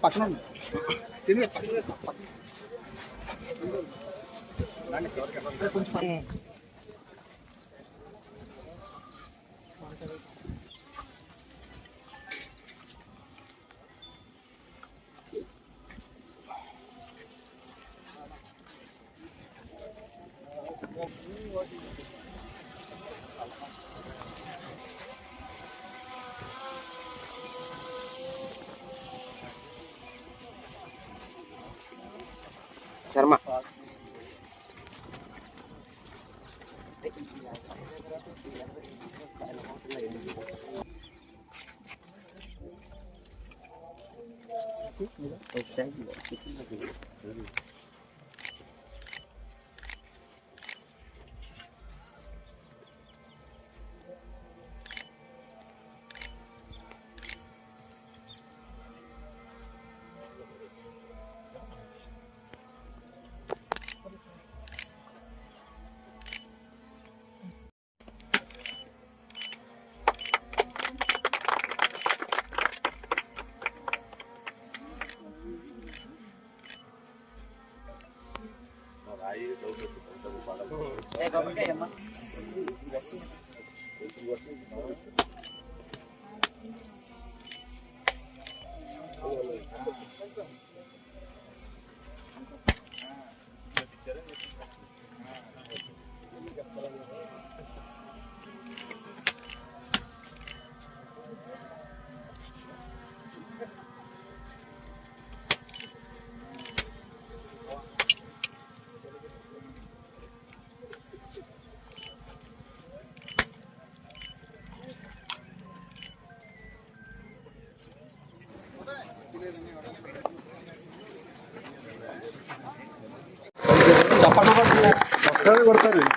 పక్కన శర్మ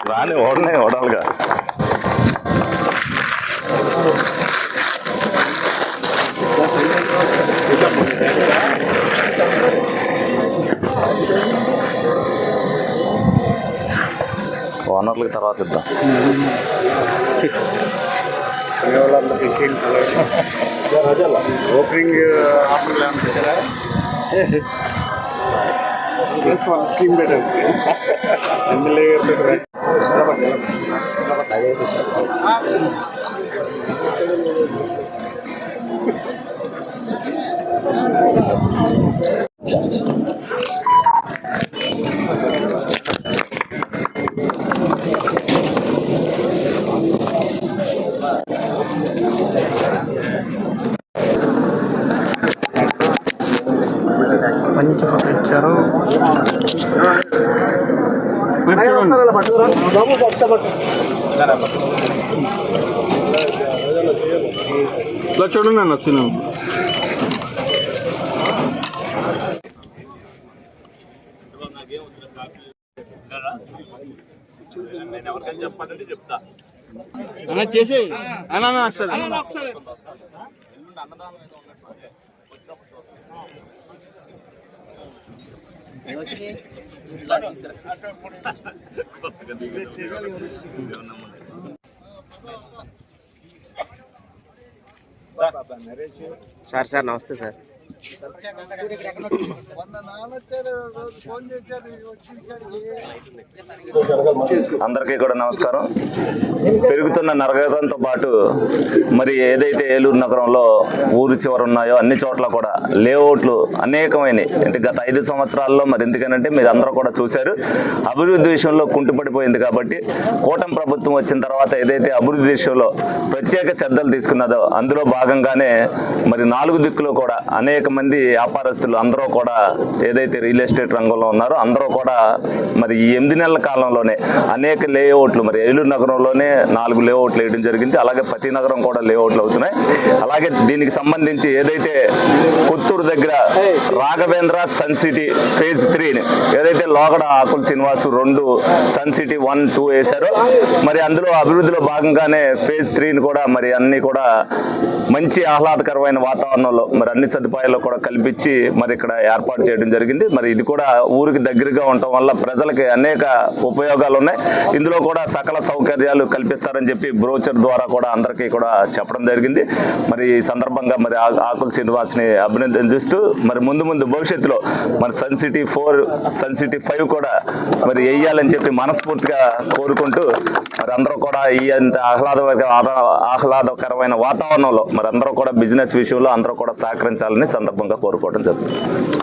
రాని ఓడనే ఓడాలిగా. ఓనర్లకి తర్వాత ఇద్దాం. ఓపెనింగ్ స్కీమ్ పెట్టారు ఎమ్మెల్యే గారు. మంచి ఫోటో ఇచ్చారు. ఇలా చూడండి అన్న సినిమా. అన్న చేసి అన్న ఒకసారి సార్ నమస్తే సార్. అందరికీ కూడా నమస్కారం. పెరుగుతున్న నగరంతో పాటు మరి ఏదైతే ఏలూరు నగరంలో ఊరు చివర ఉన్నాయో అన్ని చోట్ల కూడా లేఅవుట్లు అనేకమైనవి. అంటే గత 5 సంవత్సరాల్లో మరి ఎందుకనంటే మీరు అందరూ కూడా చూశారు, అభివృద్ధి విషయంలో కుంటుపడిపోయింది. కాబట్టి కూటమి ప్రభుత్వం వచ్చిన తర్వాత ఏదైతే అభివృద్ధి విషయంలో ప్రత్యేక శ్రద్ధలు తీసుకున్నదో అందులో భాగంగానే మరి 4 దిక్కులు కూడా అనేక మంది వ్యాపారస్తులు అందరూ కూడా ఏదైతే రియల్ ఎస్టేట్ రంగంలో ఉన్నారో అందరూ కూడా మరి ఈ 8 నెలల కాలంలోనే అనేక లేఅవుట్లు, మరి ఏలూరు నగరంలోనే 4 లేఅవుట్లు వేయడం జరిగింది. అలాగే ప్రతి నగరం కూడా లేఅవుట్లు అవుతున్నాయి. అలాగే దీనికి సంబంధించి ఏదైతే కొత్తూరు దగ్గర రాఘవేంద్ర సన్ సిటీ ఫేజ్ 3 ఏదైతే లోగడ ఆకుల శ్రీనివాసు 2 సన్ సిటీ 1, 2 వేశారో మరి అందులో అభివృద్ధిలో భాగంగానే ఫేజ్ 3ని కూడా మరి అన్ని కూడా మంచి ఆహ్లాదకరమైన వాతావరణంలో మరి అన్ని సదుపాయాలు కూడా కల్పించి మరి ఇక్కడ ఏర్పాటు చేయడం జరిగింది. మరి ఇది కూడా ఊరికి దగ్గరగా ఉండటం వల్ల ప్రజలకి అనేక ఉపయోగాలు ఉన్నాయి. ఇందులో కూడా సకల సౌకర్యాలు కల్పిస్తారని చెప్పి బ్రోచర్ ద్వారా కూడా అందరికీ కూడా చెప్పడం జరిగింది. మరి ఈ సందర్భంగా మరి ఆకుల శ్రీనివాస్ని అభినందిస్తూ మరి ముందు భవిష్యత్తులో మరి సన్ సిటీ 4, సన్ సిటీ 5 కూడా మరి వేయాలని చెప్పి మనస్ఫూర్తిగా కోరుకుంటూ మరి అందరూ కూడా ఈ ఆహ్లాదకరమైన వాతావరణంలో మరి అందరూ కూడా బిజినెస్ విషయంలో అందరూ కూడా సహకరించాలని సందర్భంగా కోరుకోవడం జరుగుతుంది.